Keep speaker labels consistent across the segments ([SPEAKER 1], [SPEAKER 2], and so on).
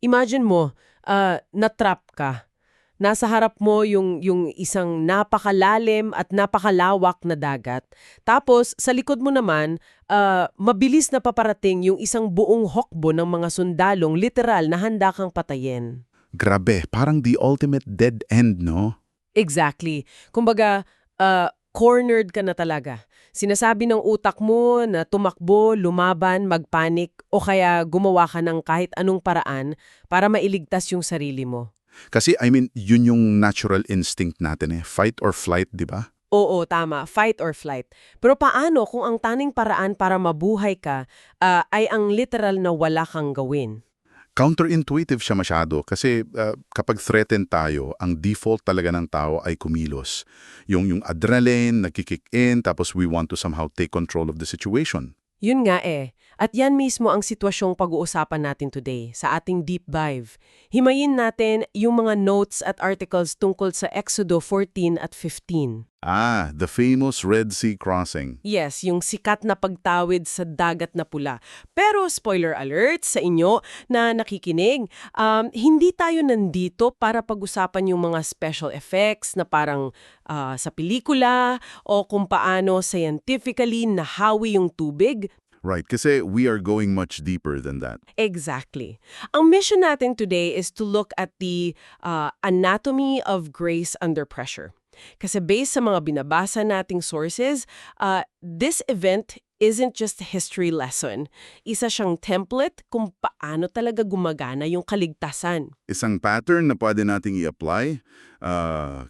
[SPEAKER 1] Imagine mo, na-trap ka. Nasa harap mo yung isang napakalalim at napakalawak na dagat. Tapos, sa likod mo naman, mabilis na paparating yung isang buong hukbo ng mga sundalong literal na handa kang patayin.
[SPEAKER 2] Grabe, parang the ultimate dead end, no?
[SPEAKER 1] Exactly. Kumbaga, cornered ka na talaga. Sinasabi ng utak mo na tumakbo, lumaban, magpanik, o kaya gumawa ka ng kahit anong paraan para mailigtas yung sarili mo.
[SPEAKER 2] Kasi, I mean, yun yung natural instinct natin eh. Fight or flight, di ba?
[SPEAKER 1] Oo, tama. Fight or flight. Pero paano kung ang tanging paraan para mabuhay ka ay ang literal na wala kang gawin?
[SPEAKER 2] Counterintuitive siya masyado kasi kapag threatened tayo, ang default talaga ng tao ay kumilos. Yung adrenaline, nagkikick in, tapos we want to somehow take control of the situation.
[SPEAKER 1] Yun nga eh. At yan mismo ang sitwasyong pag-uusapan natin today sa ating deep dive. Himayin natin yung mga notes at articles tungkol sa Exodo 14 at 15.
[SPEAKER 2] The famous Red Sea crossing.
[SPEAKER 1] Yes, yung sikat na pagtawid sa dagat na pula. Pero spoiler alert sa inyo na nakikinig, hindi tayo nandito para pag-usapan yung mga special effects na parang sa pelikula o kung paano scientifically nahawi yung tubig.
[SPEAKER 2] Right, kasi we are going much deeper than that.
[SPEAKER 1] Exactly. Ang mission natin today is to look at the anatomy of grace under pressure. Kasi based sa mga binabasa nating sources, this event isn't just a history lesson. Isa siyang template kung paano talaga gumagana yung kaligtasan.
[SPEAKER 2] Isang pattern na pwede nating i-apply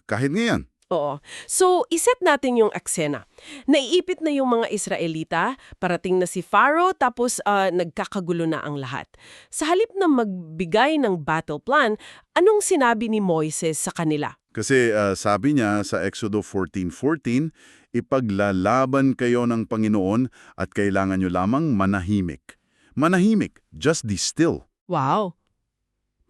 [SPEAKER 2] kahit ngayon.
[SPEAKER 1] Oo. So, iset natin yung eksena. Naiipit na yung mga Israelita, parating na si Pharaoh, tapos nagkakagulo na ang lahat. Sa halip na magbigay ng battle plan, anong sinabi ni Moises sa kanila?
[SPEAKER 2] Kasi sabi niya sa Exodo 14:14, ipaglalaban kayo ng Panginoon at kailangan nyo lamang manahimik. Manahimik, just be still.
[SPEAKER 1] Wow!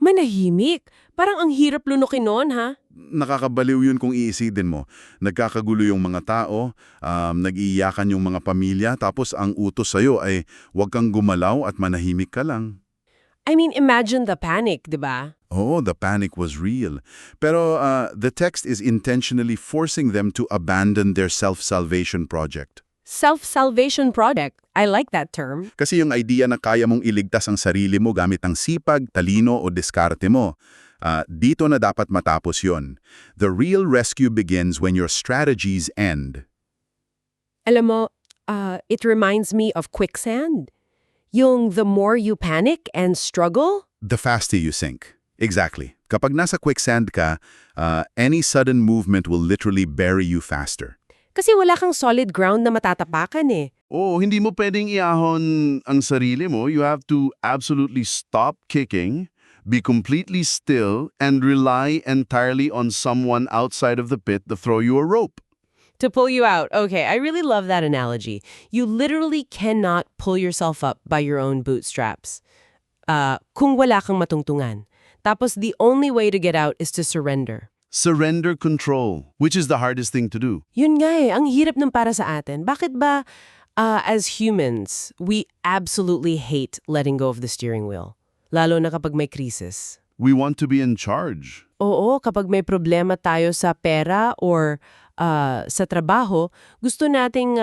[SPEAKER 1] Manahimik. Parang ang hirap lunukin noon, ha?
[SPEAKER 2] Nakakabaliw yun kung iisipin mo. Nagkakagulo yung mga tao, nag-iiyakan yung mga pamilya, tapos ang utos sa'yo ay huwag kang gumalaw at manahimik ka lang.
[SPEAKER 1] I mean, imagine the panic, di ba?
[SPEAKER 2] Oh, the panic was real. Pero the text is intentionally forcing them to abandon their self-salvation project.
[SPEAKER 1] Self-salvation project. I like that term.
[SPEAKER 2] Kasi yung idea na kaya mong iligtas ang sarili mo gamit ang sipag, talino o diskarte mo, dito na dapat matapos yon. The real rescue begins when your strategies end.
[SPEAKER 1] Alam mo, it reminds me of quicksand. Yung the more you panic and struggle,
[SPEAKER 2] The faster you sink. Exactly. Kapag nasa quicksand ka, any sudden movement will literally bury you faster.
[SPEAKER 1] kasi wala kang solid ground na matatapakan eh.
[SPEAKER 3] Oo, hindi mo pwedeng iahon ang sarili mo. You have to absolutely stop kicking, be completely still, and rely entirely on someone outside of the pit to throw you a rope.
[SPEAKER 1] To pull you out. Okay, I really love that analogy. You literally cannot pull yourself up by your own bootstraps. Kung wala kang matungtungan. Tapos the only way to get out is to surrender.
[SPEAKER 3] Surrender control, which is the hardest thing to do.
[SPEAKER 1] Yun nga eh, ang hirap ng para sa atin. Bakit ba, as humans, we absolutely hate letting go of the steering wheel? Lalo na kapag may krisis.
[SPEAKER 3] We want to be in charge.
[SPEAKER 1] Oo, kapag may problema tayo sa pera or sa trabaho, gusto nating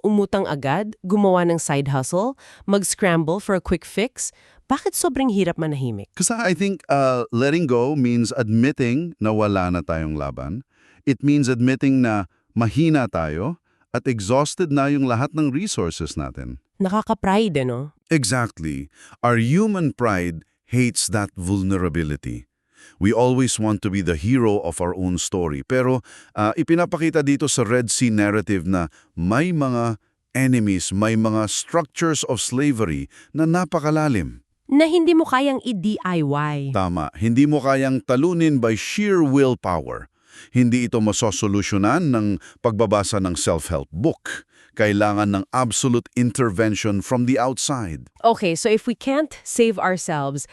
[SPEAKER 1] umutang agad, gumawa ng side hustle, mag-scramble for a quick fix. Bakit sobrang hirap manahimik?
[SPEAKER 3] Because I think letting go means admitting na wala na tayong laban. It means admitting na mahina tayo at exhausted na yung lahat ng resources natin.
[SPEAKER 1] Nakaka-pride, no?
[SPEAKER 2] Exactly. Our human pride hates that vulnerability. We always want to be the hero of our own story. Pero ipinapakita dito sa Red Sea narrative na may mga enemies, may mga structures of slavery na napakalalim.
[SPEAKER 1] Na hindi mo kayang i-DIY.
[SPEAKER 2] Tama, hindi mo kayang talunin by sheer willpower. Hindi ito masosolusyonan ng pagbabasa ng self-help book. Kailangan ng absolute intervention from the outside.
[SPEAKER 1] Okay, so if we can't save ourselves,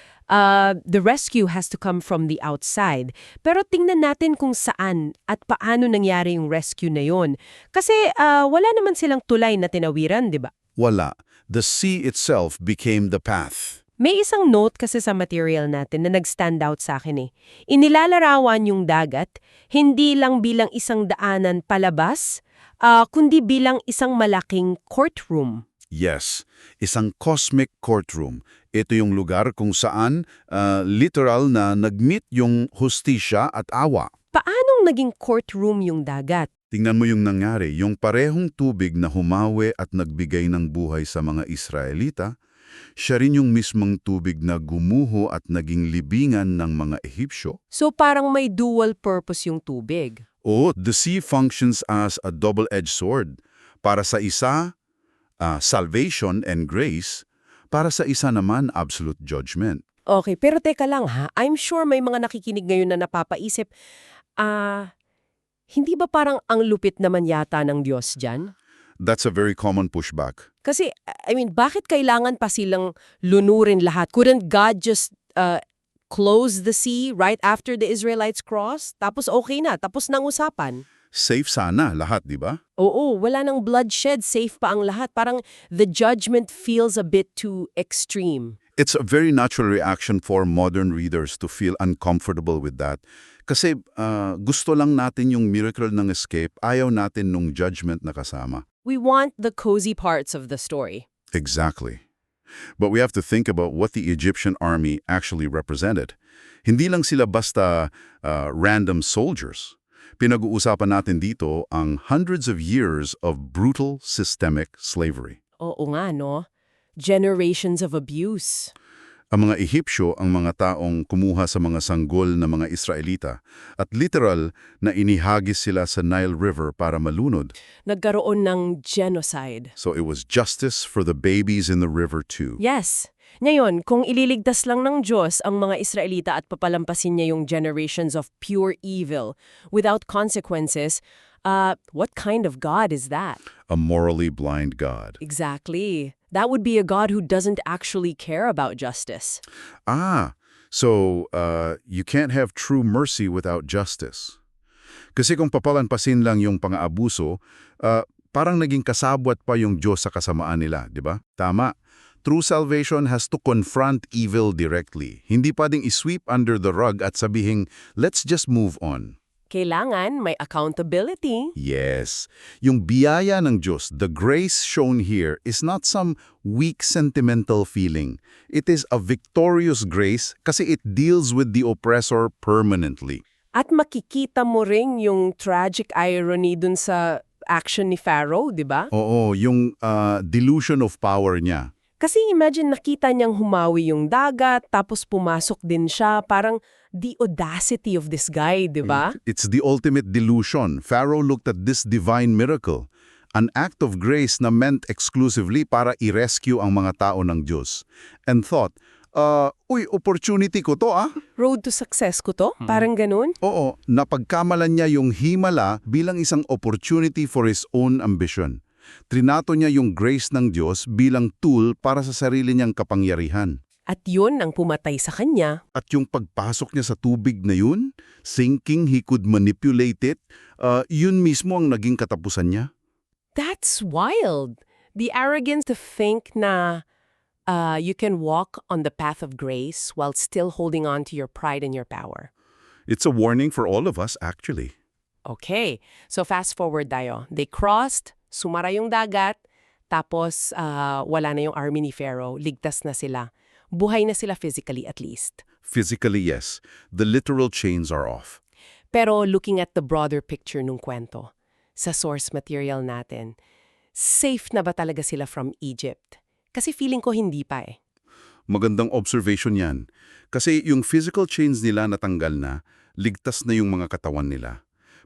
[SPEAKER 1] the rescue has to come from the outside. Pero tingnan natin kung saan at paano nangyari yung rescue na yon. Kasi wala naman silang tulay na tinawiran, di ba?
[SPEAKER 2] Wala. The sea itself became the path.
[SPEAKER 1] May isang note kasi sa material natin na nag-stand out sa akin eh. Inilalarawan yung dagat, hindi lang bilang isang daanan palabas, kundi bilang isang malaking courtroom.
[SPEAKER 2] Yes, isang cosmic courtroom. Ito yung lugar kung saan literal na nag-meet yung hustisya at awa.
[SPEAKER 1] Paanong naging courtroom yung dagat?
[SPEAKER 2] Tingnan mo yung nangyari, yung parehong tubig na humawi at nagbigay ng buhay sa mga Israelita, siya rin yung mismong tubig na gumuho at naging libingan ng mga Ehipsyo.
[SPEAKER 1] So parang may dual purpose yung tubig.
[SPEAKER 2] O, the sea functions as a double-edged sword. Para sa isa, salvation and grace. Para sa isa naman, absolute judgment.
[SPEAKER 1] Okay, pero teka lang ha, I'm sure may mga nakikinig ngayon na napapaisip, hindi ba parang ang lupit naman yata ng Diyos dyan?
[SPEAKER 2] That's a very common pushback.
[SPEAKER 1] Kasi, I mean, bakit kailangan pa silang lunurin lahat? Couldn't God just close the sea right after the Israelites crossed? Tapos okay na, tapos nang usapan.
[SPEAKER 2] Safe sana lahat, di ba?
[SPEAKER 1] Oo, wala nang bloodshed, safe pa ang lahat. Parang the judgment feels a bit too extreme.
[SPEAKER 2] It's a very natural reaction for modern readers to feel uncomfortable with that. Kasi gusto lang natin yung miracle ng escape, ayaw natin nung judgment na kasama.
[SPEAKER 1] We want the cozy parts of the story.
[SPEAKER 2] Exactly. But we have to think about what the Egyptian army actually represented. Hindi lang sila basta random soldiers. Pinag-uusapan natin dito ang hundreds of years of brutal systemic slavery.
[SPEAKER 1] Oo nga, no? Generations of abuse.
[SPEAKER 2] Ang mga Ehipsyo ang mga taong kumuha sa mga sanggol na mga Israelita at literal na inihagis sila sa Nile River para malunod.
[SPEAKER 1] Nagkaroon ng genocide.
[SPEAKER 2] So it was justice for the babies in the river too.
[SPEAKER 1] Yes. Ngayon, kung ililigtas lang ng Diyos ang mga Israelita at papalampasin niya yung generations of pure evil without consequences, what kind of God is that?
[SPEAKER 2] A morally blind God.
[SPEAKER 1] Exactly. That would be a God who doesn't actually care about justice.
[SPEAKER 2] So you can't have true mercy without justice. Kasi kung papalanpasin lang yung pang-aabuso, parang naging kasabwat pa yung Diyos sa kasamaan nila, di ba? Tama. True salvation has to confront evil directly. Hindi pwedeng isweep under the rug at sabihing, let's just move on.
[SPEAKER 1] Kailangan may accountability.
[SPEAKER 2] Yes. Yung biyaya ng Diyos, the grace shown here, is not some weak sentimental feeling. It is a victorious grace kasi it deals with the oppressor permanently.
[SPEAKER 1] At makikita mo rin yung tragic irony dun sa action ni Pharaoh, di ba?
[SPEAKER 2] Oo, yung delusion of power niya.
[SPEAKER 1] Kasi imagine nakita niyang humawi yung dagat, tapos pumasok din siya, parang the audacity of this guy, di ba?
[SPEAKER 2] It's the ultimate delusion. Pharaoh looked at this divine miracle, an act of grace na meant exclusively para i-rescue ang mga tao ng Diyos, and thought, opportunity ko to
[SPEAKER 1] Road to success ko to? Parang ganun?
[SPEAKER 2] Oo, napagkamalan niya yung himala bilang isang opportunity for his own ambition. Trinato niya yung grace ng Diyos bilang tool para sa sarili niyang kapangyarihan.
[SPEAKER 1] At yun ang pumatay sa kanya.
[SPEAKER 2] At yung pagpasok niya sa tubig na yun, thinking he could manipulate it, yun mismo ang naging katapusan niya.
[SPEAKER 1] That's wild. The arrogance to think na you can walk on the path of grace while still holding on to your pride and your power.
[SPEAKER 2] It's a warning for all of us, actually.
[SPEAKER 1] Okay, so fast forward tayo. They crossed, sumara yung dagat, tapos wala na yung army ni Pharaoh, ligtas na sila. Buhay na sila physically at least.
[SPEAKER 2] Physically, yes. The literal chains are off.
[SPEAKER 1] Pero looking at the broader picture nung kwento, sa source material natin, safe na ba talaga sila from Egypt? Kasi feeling ko hindi pa eh.
[SPEAKER 2] Magandang observation yan. Kasi yung physical chains nila natanggal na, ligtas na yung mga katawan nila.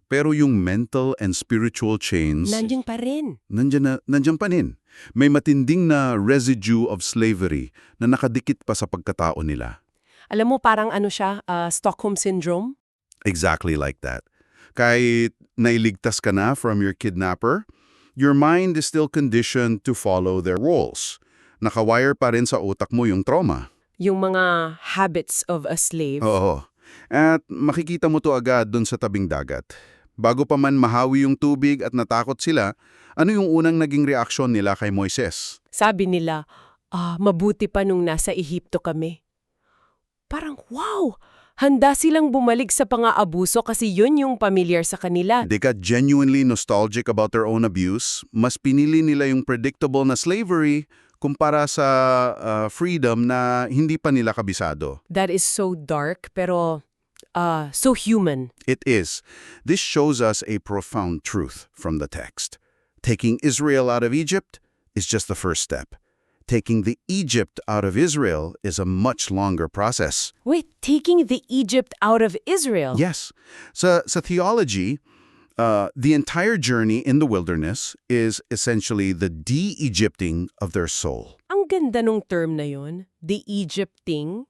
[SPEAKER 2] Pero yung mental and spiritual chains...
[SPEAKER 1] Nandiyan pa rin.
[SPEAKER 2] Nandiyan pa rin. May matinding na residue of slavery na nakadikit pa sa pagkatao nila.
[SPEAKER 1] Alam mo, parang ano siya, Stockholm Syndrome?
[SPEAKER 2] Exactly like that. Kahit nailigtas ka na from your kidnapper, your mind is still conditioned to follow their rules. Nakawire pa rin sa utak mo yung trauma.
[SPEAKER 1] Yung mga habits of a slave.
[SPEAKER 2] Oo. At makikita mo to agad dun sa tabing dagat. Bago pa man mahawi yung tubig at natakot sila, ano yung unang naging reaksyon nila kay Moises?
[SPEAKER 1] Sabi nila, Mabuti pa nung nasa Ehipto kami. Parang, wow! Handa silang bumalik sa pang-aabuso kasi yun yung familiar sa kanila.
[SPEAKER 2] They got genuinely nostalgic about their own abuse. Mas pinili nila yung predictable na slavery kumpara sa freedom na hindi pa nila kabisado.
[SPEAKER 1] That is so dark, pero so human.
[SPEAKER 2] It is. This shows us a profound truth from the text. Taking Israel out of Egypt is just the first step. Taking the Egypt out of Israel is a much longer process.
[SPEAKER 1] Wait, taking the Egypt out of Israel?
[SPEAKER 2] Yes. Sa theology, the entire journey in the wilderness is essentially the de-Egypting of their soul.
[SPEAKER 1] Ang ganda nung term na yun, the Egypting.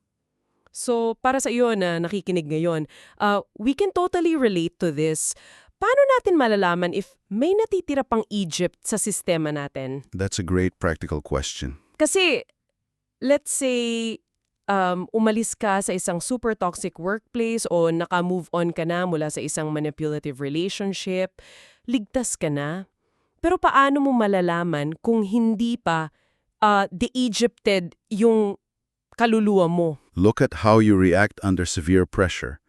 [SPEAKER 1] So, para sa iyo na nakikinig ngayon, we can totally relate to this. Paano natin malalaman if may natitira pang Egypt sa sistema natin?
[SPEAKER 2] That's a great practical question.
[SPEAKER 1] Kasi, let's say, umalis ka sa isang super toxic workplace o naka-move on ka na mula sa isang manipulative relationship, ligtas ka na. Pero paano mo malalaman kung hindi pa de-Egypted yung kaluluwa mo?
[SPEAKER 2] Look at how you react under severe pressure.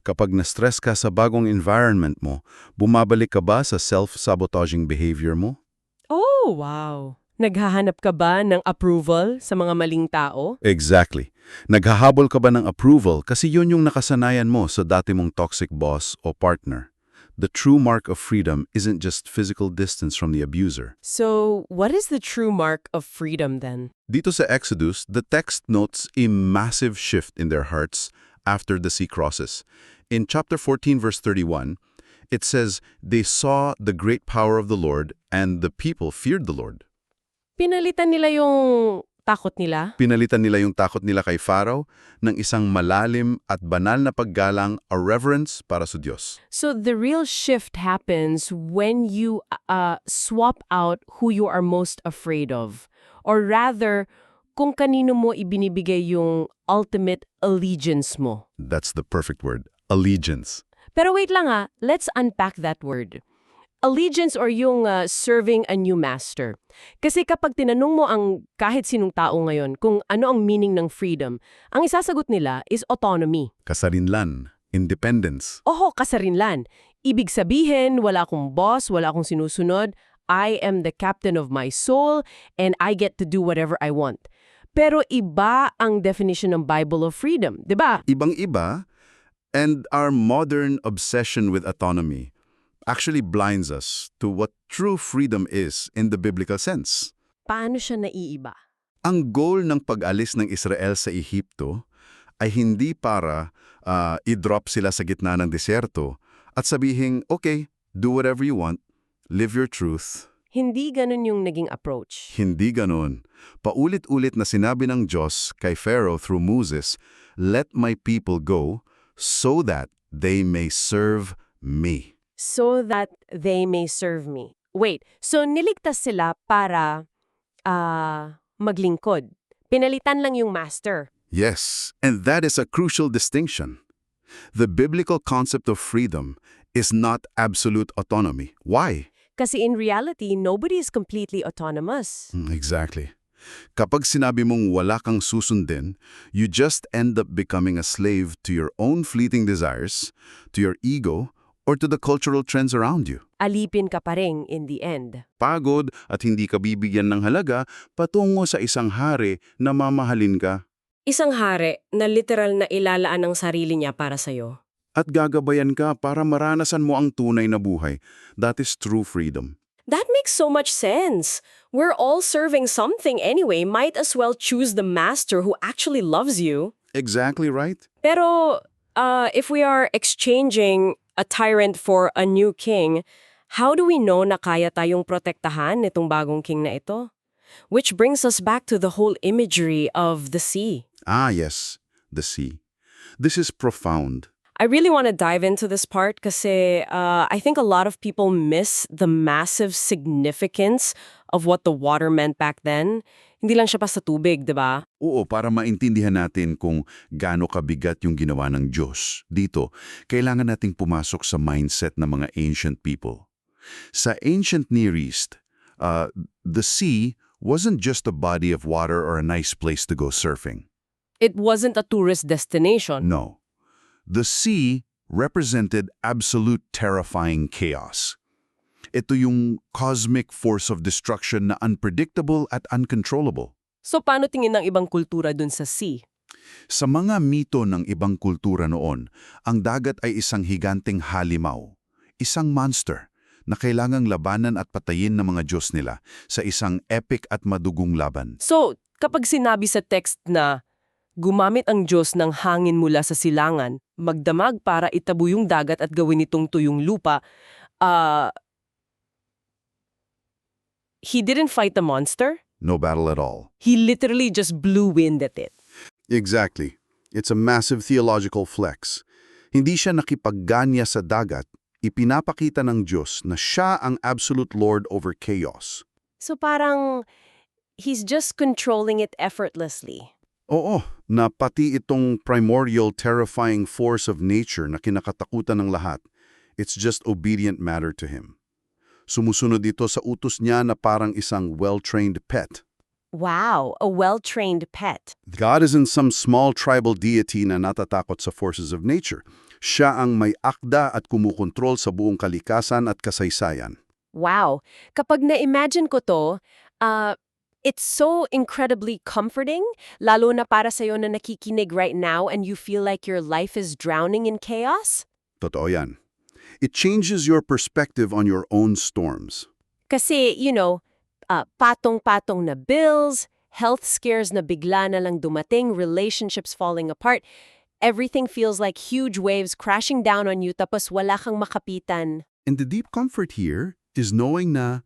[SPEAKER 2] Kapag na-stress ka sa bagong environment mo, bumabalik ka ba sa self-sabotaging behavior mo?
[SPEAKER 1] Oh, wow! Naghahanap ka ba ng approval sa mga maling tao?
[SPEAKER 2] Exactly. Naghahabol ka ba ng approval kasi yun yung nakasanayan mo sa dati mong toxic boss o partner. The true mark of freedom isn't just physical distance from the abuser.
[SPEAKER 1] So, what is the true mark of freedom then?
[SPEAKER 2] Dito sa Exodus, the text notes a massive shift in their hearts after the sea crosses. In chapter 14, verse 31, it says, "They saw the great power of the Lord, and the people feared the Lord."
[SPEAKER 1] Pinalitan nila yung takot nila?
[SPEAKER 2] Pinalitan nila yung takot nila kay Pharaoh ng isang malalim at banal na paggalang, a reverence para sa Diyos.
[SPEAKER 1] So the real shift happens when you swap out who you are most afraid of. Or rather, kung kanino mo ibinibigay yung ultimate allegiance mo.
[SPEAKER 2] That's the perfect word, allegiance.
[SPEAKER 1] Pero wait lang let's unpack that word. Allegiance or yung serving a new master. Kasi kapag tinanong mo ang kahit sinong tao ngayon kung ano ang meaning ng freedom, ang isasagot nila is autonomy.
[SPEAKER 2] Kasarinlan, independence.
[SPEAKER 1] Oho, kasarinlan. Ibig sabihin, wala akong boss, wala akong sinusunod. I am the captain of my soul and I get to do whatever I want. Pero iba ang definition ng Bible of freedom, di ba?
[SPEAKER 2] Ibang-iba, and our modern obsession with autonomy actually blinds us to what true freedom is in the biblical sense.
[SPEAKER 1] Paano siya naiiba?
[SPEAKER 2] Ang goal ng pag-alis ng Israel sa Ehipto ay hindi para i-drop sila sa gitna ng deserto at sabihin, okay, do whatever you want, live your truth.
[SPEAKER 1] Hindi ganun yung naging approach.
[SPEAKER 2] Hindi ganon. Paulit-ulit na sinabi ng Diyos kay Pharaoh through Moses, "Let my people go so that they may serve me."
[SPEAKER 1] So that they may serve me. Wait, so niligtas sila para maglingkod. Pinalitan lang yung master.
[SPEAKER 2] Yes, and that is a crucial distinction. The biblical concept of freedom is not absolute autonomy. Why?
[SPEAKER 1] Kasi in reality, nobody is completely autonomous.
[SPEAKER 2] Exactly. Kapag sinabi mong wala kang susundin, you just end up becoming a slave to your own fleeting desires, to your ego, or to the cultural trends around you.
[SPEAKER 1] Alipin ka pa rin in the end.
[SPEAKER 2] Pagod at hindi ka bibigyan ng halaga patungo sa isang hari na mamahalin ka.
[SPEAKER 1] Isang hari na literal na ilalaan ang sarili niya para sa'yo.
[SPEAKER 2] At gagabayan ka para maranasan mo ang tunay na buhay. That is true freedom.
[SPEAKER 1] That makes so much sense. We're all serving something anyway. Might as well choose the master who actually loves you.
[SPEAKER 2] Exactly right.
[SPEAKER 1] Pero if we are exchanging a tyrant for a new king, how do we know na kaya tayong protektahan nitong bagong king na ito? Which brings us back to the whole imagery of the sea.
[SPEAKER 2] Ah, yes, the sea. This is profound.
[SPEAKER 1] I really want to dive into this part kasi I think a lot of people miss the massive significance of what the water meant back then. Hindi lang siya basta tubig, di ba?
[SPEAKER 2] Oo, para maintindihan natin kung gaano kabigat yung ginawa ng Diyos. Dito, kailangan nating pumasok sa mindset ng mga ancient people. Sa ancient Near East, the sea wasn't just a body of water or a nice place to go surfing.
[SPEAKER 1] It wasn't a tourist destination.
[SPEAKER 2] No. The sea represented absolute terrifying chaos. Ito yung cosmic force of destruction na unpredictable at uncontrollable.
[SPEAKER 1] So paano tingin ng ibang kultura dun sa sea?
[SPEAKER 2] Sa mga mito ng ibang kultura noon, ang dagat ay isang higanteng halimaw, isang monster na kailangang labanan at patayin ng mga Diyos nila sa isang epic at madugong laban.
[SPEAKER 1] So, kapag sinabi sa text na gumamit ang Diyos ng hangin mula sa silangan, magdamag para itabo yung dagat at gawin itong tuyong lupa, he didn't fight the monster?
[SPEAKER 2] No battle at all.
[SPEAKER 1] He literally just blew wind at it.
[SPEAKER 2] Exactly. It's a massive theological flex. Hindi siya nakipagganya sa dagat, ipinapakita ng Diyos na siya ang absolute Lord over chaos.
[SPEAKER 1] So parang he's just controlling it effortlessly.
[SPEAKER 2] Oo, na pati itong primordial terrifying force of nature na kinakatakutan ng lahat, it's just obedient matter to him. Sumusunod ito sa utos niya na parang isang well-trained pet.
[SPEAKER 1] Wow, a well-trained pet.
[SPEAKER 2] God isn't some small tribal deity na natatakot sa forces of nature. Siya ang may akda at kumukontrol sa buong kalikasan at kasaysayan.
[SPEAKER 1] Wow, kapag na-imagine ko to, it's so incredibly comforting, lalo na para sa'yo na nakikinig right now and you feel like your life is drowning in chaos.
[SPEAKER 2] Totoo yan. It changes your perspective on your own storms.
[SPEAKER 1] Kasi, patong-patong na bills, health scares na bigla na lang dumating, relationships falling apart, everything feels like huge waves crashing down on you tapos wala kang makapitan.
[SPEAKER 2] And the deep comfort here is knowing na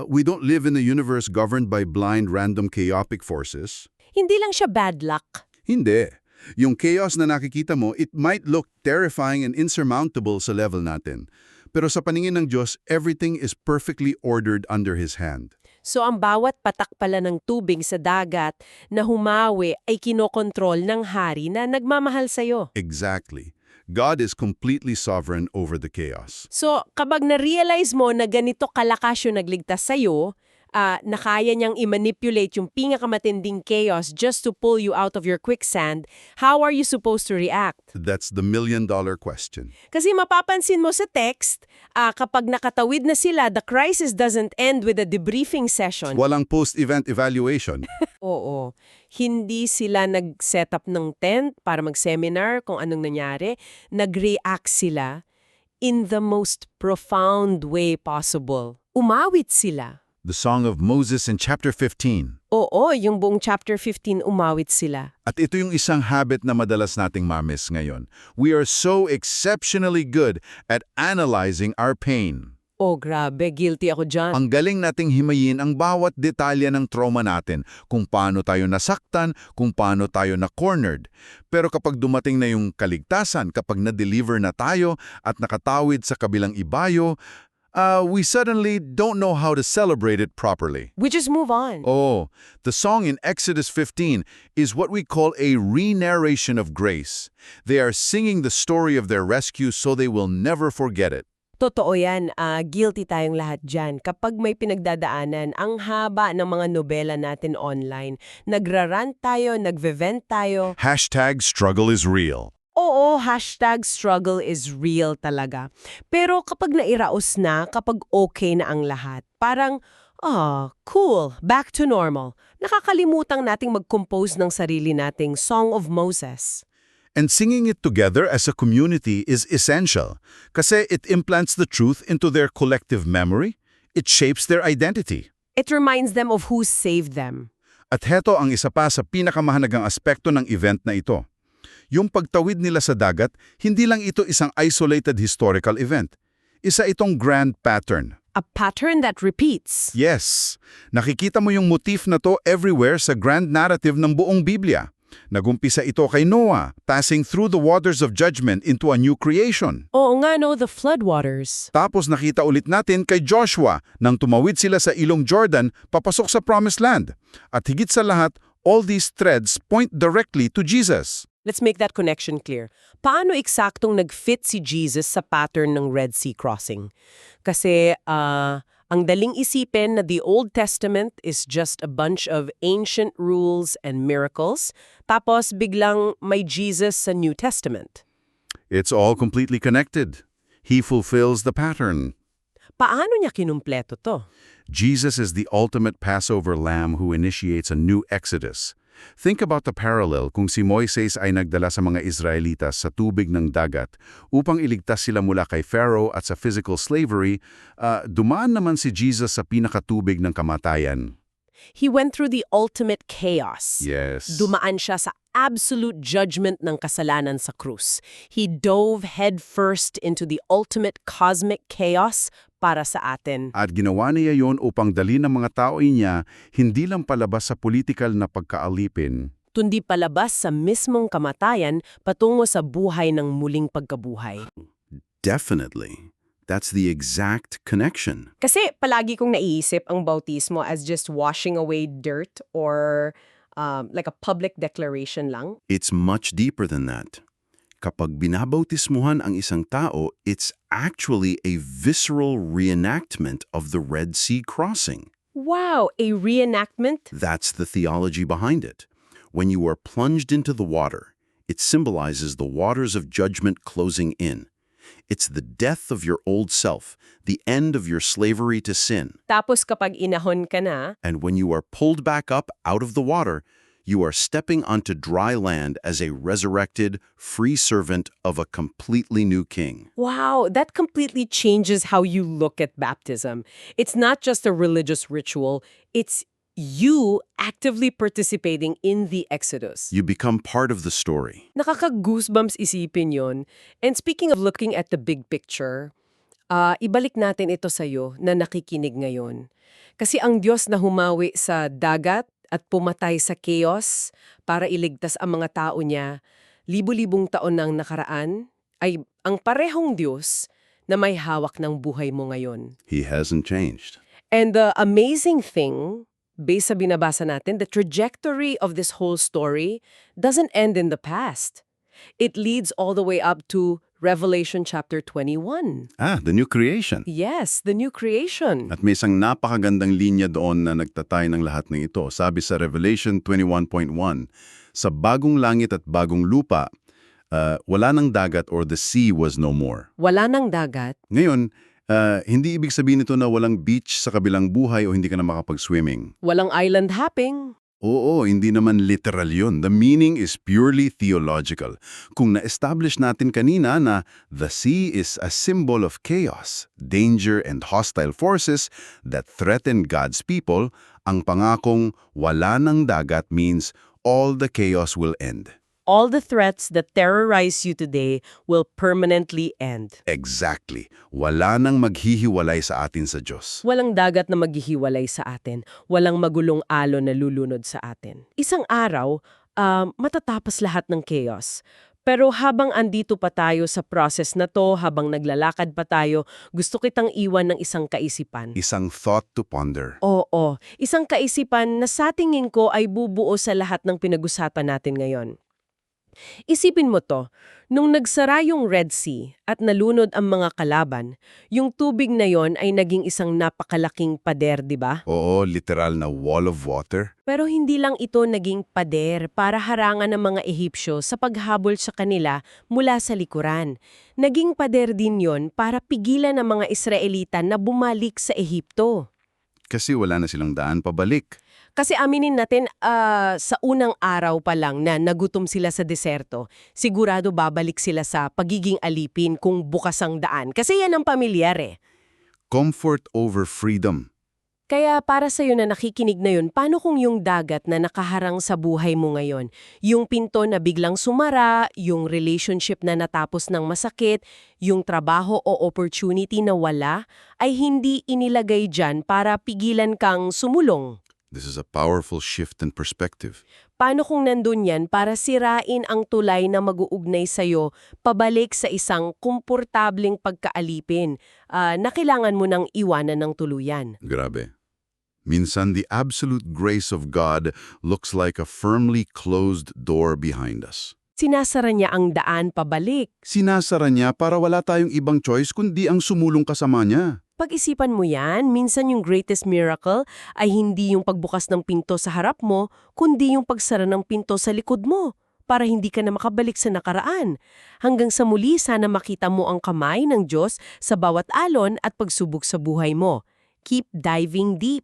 [SPEAKER 2] we don't live in a universe governed by blind, random, chaotic forces.
[SPEAKER 1] Hindi lang siya bad luck.
[SPEAKER 2] Hindi. Yung chaos na nakikita mo, it might look terrifying and insurmountable sa level natin. Pero sa paningin ng Diyos, everything is perfectly ordered under His hand.
[SPEAKER 1] So ang bawat patak pala ng tubig sa dagat na humawi ay kinokontrol ng hari na nagmamahal sa'yo.
[SPEAKER 2] Exactly. God is completely sovereign over the chaos.
[SPEAKER 1] So kapag na-realize mo na ganito kalakas yung nagligtas sa'yo, na kaya niyang i-manipulate yung pinakamatinding chaos just to pull you out of your quicksand, how are you supposed to react?
[SPEAKER 2] That's the million-dollar question.
[SPEAKER 1] Kasi mapapansin mo sa text, kapag nakatawid na sila, the crisis doesn't end with a debriefing session.
[SPEAKER 2] Walang post-event evaluation.
[SPEAKER 1] Oo. Hindi sila nag-set up ng tent para mag-seminar kung anong nangyari. Nag-react sila in the most profound way possible. Umawit sila.
[SPEAKER 2] The Song of Moses in chapter 15.
[SPEAKER 1] Oo, yung buong chapter 15 umawit sila.
[SPEAKER 2] At ito yung isang habit na madalas nating mamiss ngayon. We are so exceptionally good at analyzing our pain.
[SPEAKER 1] Oh, grabe. Guilty ako dyan.
[SPEAKER 2] Ang galing nating himayin ang bawat detalye ng trauma natin, kung paano tayo nasaktan, kung paano tayo na-cornered. Pero kapag dumating na yung kaligtasan, kapag na-deliver na tayo at nakatawid sa kabilang ibayo, we suddenly don't know how to celebrate it properly.
[SPEAKER 1] We just move on.
[SPEAKER 2] Oh, the song in Exodus 15 is what we call a re-narration of grace. They are singing the story of their rescue so they will never forget it.
[SPEAKER 1] Totoo yan. Guilty tayong lahat dyan. Kapag may pinagdadaanan, ang haba ng mga nobela natin online. Nagrarant tayo, nagve-vent tayo.
[SPEAKER 2] #struggle is real.
[SPEAKER 1] Oo, #struggle is real talaga. Pero kapag nairaos na, kapag okay na ang lahat, parang, cool, back to normal. Nakakalimutang nating mag-compose ng sarili nating Song of Moses.
[SPEAKER 2] And singing it together as a community is essential kasi it implants the truth into their collective memory. It shapes their identity.
[SPEAKER 1] It reminds them of who saved them.
[SPEAKER 2] At heto ang isa pa sa pinakamahalagang aspekto ng event na ito. Yung pagtawid nila sa dagat, hindi lang ito isang isolated historical event. Isa itong grand pattern.
[SPEAKER 1] A pattern that repeats.
[SPEAKER 2] Yes, nakikita mo yung motif na to everywhere sa grand narrative ng buong Biblia. Nagumpisa ito kay Noah, passing through the waters of judgment into a new creation.
[SPEAKER 1] Oo nga no, the floodwaters.
[SPEAKER 2] Tapos nakita ulit natin kay Joshua nang tumawid sila sa ilong Jordan papasok sa Promised Land. At higit sa lahat, all these threads point directly to Jesus.
[SPEAKER 1] Let's make that connection clear. Paano eksaktong nag-fit si Jesus sa pattern ng Red Sea crossing? Kasi Ang daling isipin na the Old Testament is just a bunch of ancient rules and miracles, tapos biglang may Jesus sa New Testament.
[SPEAKER 2] It's all completely connected. He fulfills the pattern.
[SPEAKER 1] Paano niya kinumpleto to?
[SPEAKER 2] Jesus is the ultimate Passover lamb who initiates a new exodus. Think about the parallel kung si Moises ay nagdala sa mga Israelitas sa tubig ng dagat upang iligtas sila mula kay Pharaoh at sa physical slavery, dumaan naman si Jesus sa pinakatubig ng kamatayan.
[SPEAKER 1] He went through the ultimate chaos.
[SPEAKER 2] Yes.
[SPEAKER 1] Dumaan siya sa absolute judgment ng kasalanan sa krus. He dove headfirst into the ultimate cosmic chaos para sa atin.
[SPEAKER 2] At ginawa niya yon upang dali ng mga tao niya hindi lang palabas sa politikal na pagkaalipin.
[SPEAKER 1] Tundi palabas sa mismong kamatayan patungo sa buhay ng muling pagkabuhay.
[SPEAKER 3] Definitely. That's the exact connection.
[SPEAKER 1] Kasi palagi kong naiisip ang bautismo as just washing away dirt or like a public declaration lang.
[SPEAKER 3] It's much deeper than that. Kapag binabautismuhan ang isang tao, it's actually a visceral reenactment of the Red Sea crossing.
[SPEAKER 1] Wow, a reenactment?
[SPEAKER 3] That's the theology behind it. When you are plunged into the water, it symbolizes the waters of judgment closing in. It's the death of your old self, the end of your slavery to sin.
[SPEAKER 1] Tapos kapag inahon ka na,
[SPEAKER 3] And when you are pulled back up out of the water, you are stepping onto dry land as a resurrected, free servant of a completely new king.
[SPEAKER 1] wow, that completely changes how you look at baptism. It's not just a religious ritual, it's you actively participating in the Exodus.
[SPEAKER 3] You become part of the story.
[SPEAKER 1] Nakaka-goosebumps isipin yon. And speaking of looking at the big picture, ibalik natin ito sa'yo na nakikinig ngayon. Kasi ang Diyos na humawi sa dagat at pumatay sa chaos para iligtas ang mga tao niya, libu-libong taon nang nakaraan, ay ang parehong Diyos na may hawak ng buhay mo ngayon.
[SPEAKER 3] He hasn't changed.
[SPEAKER 1] And the amazing thing, based sa binabasa natin, the trajectory of this whole story doesn't end in the past. It leads all the way up to Revelation chapter 21.
[SPEAKER 3] The new creation.
[SPEAKER 1] Yes, the new creation.
[SPEAKER 3] At may isang napakagandang linya doon na nagtatay ng lahat ng ito. Sabi sa Revelation 21.1, sa bagong langit at bagong lupa, wala nang dagat or the sea was no more.
[SPEAKER 1] Wala nang dagat.
[SPEAKER 3] Ngayon, hindi ibig sabihin nito na walang beach sa kabilang buhay o hindi ka na makapag-swimming.
[SPEAKER 1] Walang island hopping.
[SPEAKER 3] Oo, hindi naman literal yun. The meaning is purely theological. Kung na-establish natin kanina na the sea is a symbol of chaos, danger, and hostile forces that threaten God's people, ang pangakong wala nang dagat means all the chaos will end.
[SPEAKER 1] All the threats that terrorize you today will permanently end.
[SPEAKER 3] Exactly. Wala nang maghihiwalay sa atin sa Diyos.
[SPEAKER 1] Walang dagat na maghihiwalay sa atin. Walang magulong alon na lulunod sa atin. Isang araw, matatapos lahat ng chaos. Pero habang andito pa tayo sa process na to, habang naglalakad pa tayo, gusto kitang iwan ng isang kaisipan.
[SPEAKER 3] Isang thought to ponder.
[SPEAKER 1] Oo, isang kaisipan na sa tingin ko ay bubuo sa lahat ng pinag-usapan natin ngayon. Isipin mo to, nung nagsara yung Red Sea at nalunod ang mga kalaban, yung tubig na yon ay naging isang napakalaking pader, di ba?
[SPEAKER 3] Oo, literal na wall of water.
[SPEAKER 1] Pero hindi lang ito naging pader para harangan ng mga Ehipsyo sa paghabol sa kanila mula sa likuran. Naging pader din yon para pigilan ang mga Israelita na bumalik sa Ehipto.
[SPEAKER 3] Kasi wala na silang daan pabalik.
[SPEAKER 1] Kasi aminin natin, sa unang araw pa lang na nagutom sila sa deserto, sigurado babalik sila sa pagiging alipin kung bukas ang daan. Kasi yan ang pamilyar eh.
[SPEAKER 3] Comfort over freedom.
[SPEAKER 1] Kaya para sa'yo na nakikinig na yun, paano kung yung dagat na nakaharang sa buhay mo ngayon? Yung pinto na biglang sumara, yung relationship na natapos ng masakit, yung trabaho o opportunity na wala, ay hindi inilagay dyan para pigilan kang sumulong.
[SPEAKER 3] This is a powerful shift in perspective.
[SPEAKER 1] Paano kung nandun yan para sirain ang tulay na mag-uugnay sa'yo pabalik sa isang komportableng pagkaalipin na kailangan mo nang iwanan ng tuluyan?
[SPEAKER 3] Grabe. Minsan, the absolute grace of God looks like a firmly closed door behind us.
[SPEAKER 1] Sinasara niya ang daan pabalik.
[SPEAKER 3] Sinasara niya para wala tayong ibang choice kundi ang sumulong kasama niya.
[SPEAKER 1] Pag-isipan mo yan, minsan yung greatest miracle ay hindi yung pagbukas ng pinto sa harap mo, kundi yung pagsara ng pinto sa likod mo para hindi ka na makabalik sa nakaraan. Hanggang sa muli, sana makita mo ang kamay ng Diyos sa bawat alon at pagsubok sa buhay mo. Keep diving deep.